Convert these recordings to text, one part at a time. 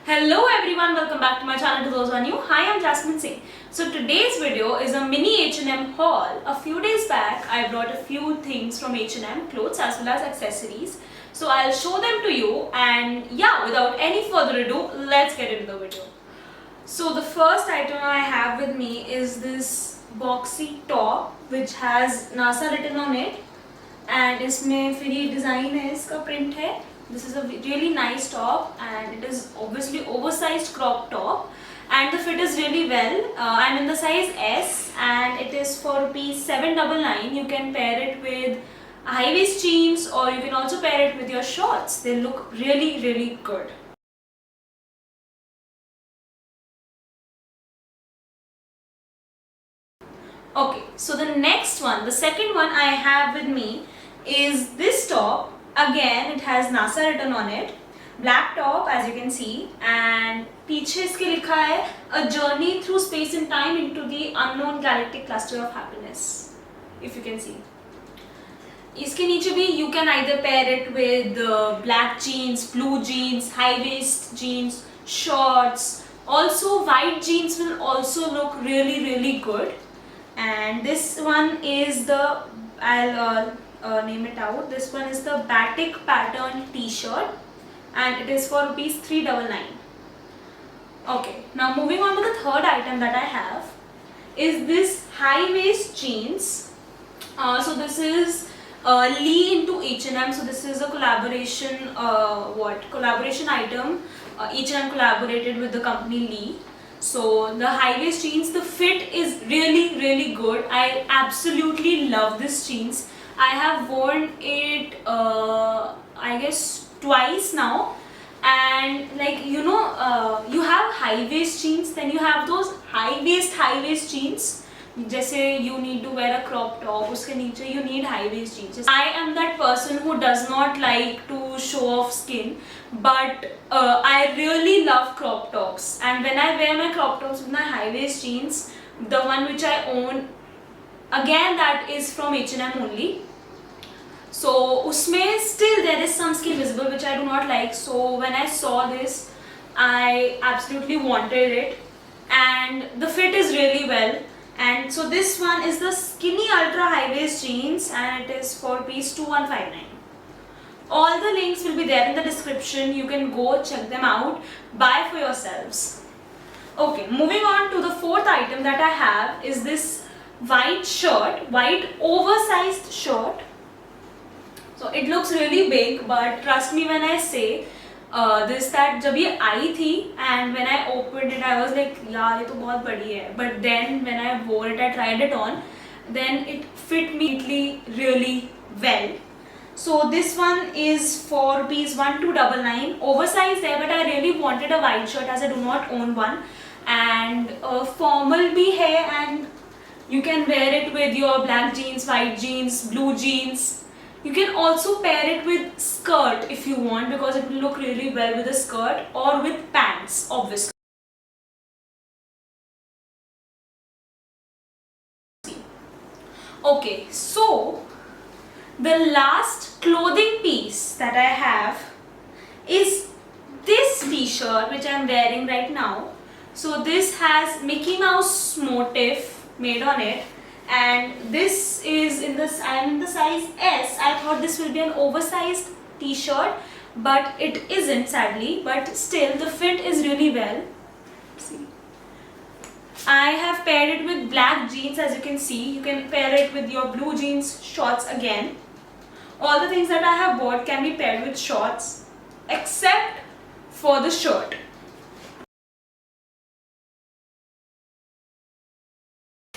Hello everyone, welcome back to my channel. To those who are new, hi, I'm Jasmine Singh. So today's video is a mini H&M haul. A few days back I brought a few things from H&M, clothes as well as accessories. So I'll show them to you, and yeah, without any further ado, let's get into the video. So the first item I have with me is this boxy top which has NASA written on it, and इसमें फिर ये design है, इसका print है. This is a really nice top and it is obviously oversized crop top and the fit is really well. I'm in the size S and it is for ₹799. You can pair it with high waist jeans or you can also pair it with your shorts. They look really good. Okay, so the next one, the second one I have with me is this top. Again, it has NASA written on it. Black top, as you can see, and पीछे इसके लिखा है a journey through space and time into the unknown galactic cluster of happiness. If you can see. इसके नीचे भी you can either pair it with black jeans, blue jeans, high waist jeans, shorts. Also, white jeans will also look really good. And this one is the I'll name it out. This one is the batik pattern t-shirt and it is for ₹399. Okay, now moving on to the third item that I have is this high waist jeans. So this is Lee into H&M. So this is a collaboration collaboration item. H&M collaborated with the company Lee. So the high waist jeans, the fit is really good. I absolutely love this jeans. I have worn it I guess twice now, and like you have high waist jeans, then you have those high waist jeans. जैसे you need to wear a crop top, उसके नीचे you need high waist jeans. I am that person who does not like to show off skin, but I really love crop tops, and when I wear my crop tops with my high waist jeans, the one which I own, again that is from H&M only. So उसमें still there is some skin visible which I do not like. So when I saw this, I absolutely wanted it, and the fit is really well. And so this one is the skinny ultra high waist jeans and it is for ₹2159. All the links will be there in the description. You can go check them out, buy for yourselves. Okay, moving on to the fourth item that I have is this white shirt, white oversized shirt. So it looks really big, but trust me when I say that जब ये आई थी and when I opened it I was like यार ये तो बहुत बड़ी है, but then when I wore it, I tried it on, then it fit me really well. So this one is for ₹1299, oversized है, but I really wanted a white shirt as I do not own one, and formal भी है, and you can wear it with your black jeans, white jeans, blue jeans. You can also pair it with skirt if you want, because it will look really well with a skirt or with pants, obviously. Okay, so the last clothing piece that I have is this t-shirt which I am wearing right now. So this has Mickey Mouse motif made on it, and this is I am in the size S. I thought this will be an oversized t-shirt, but it isn't, sadly, but still the fit is really well. See, I have paired it with black jeans, as you can see. You can pair it with your blue jeans, shorts again. All the things that I have bought can be paired with shorts except for the shirt.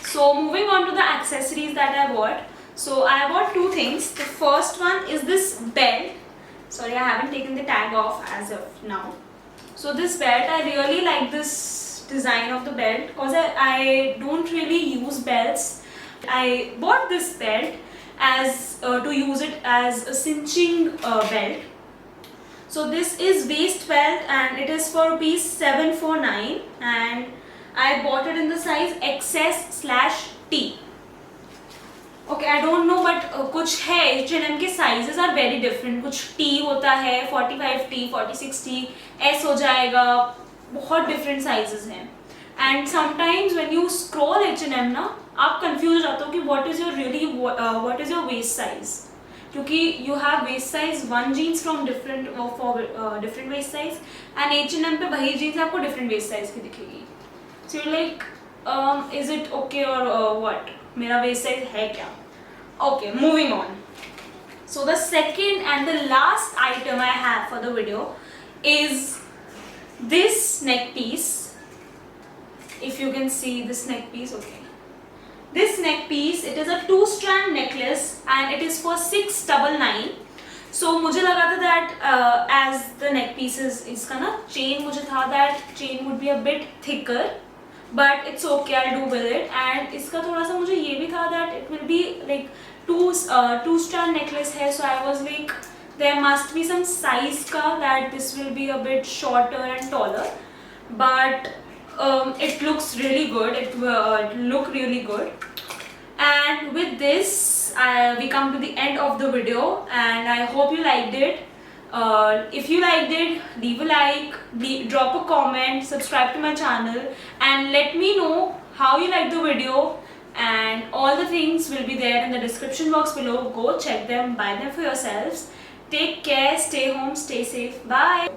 So moving on to the accessories that I bought. So I bought two things. The first one is this belt. Sorry, I haven't taken the tag off as of now. So this belt, I really like this design of the belt because I don't really use belts. I bought this belt as to use it as a cinching belt. So this is waist belt and it is for ₹749, and I bought it in the size XS/T. Okay I don't know but कुछ है H&M के sizes are very different. कुछ T होता है 45T 46T, S हो जाएगा, बहुत different sizes हैं. And sometimes when you scroll H&M ना आप कंफ्यूज हो जाते हो कि what is your waist size, क्योंकि you have waist size one jeans from different for different waist size and H&M पे वही जीन्स आपको डिफरेंट वेस्ट साइज की दिखेगी. So you like is it okay और व्हाट, मेरा वेस्ट साइज है क्या? Okay, moving on. So the second and the last item I have for the video is this neck piece. If you can see this neck piece, okay. This neck piece, it is a 2-strand necklace and it is for 699. So मुझे लगा था that as the neck piece is इसका ना chain मुझे था that chain would be a bit thicker. But it's okay, I'll do with it. And इसका थोड़ा सा मुझे ये भी था that it will be like two-strand necklace है, so I was like there must be some size का that this will be a bit shorter and taller. But it looks really good. It look really good. And with this, we come to the end of the video, and I hope you liked it. If you liked it, leave a like, drop a comment, subscribe to my channel, and let me know how you liked the video. And all the things will be there in the description box below. Go check them, buy them for yourselves. Take care, stay home, stay safe. Bye.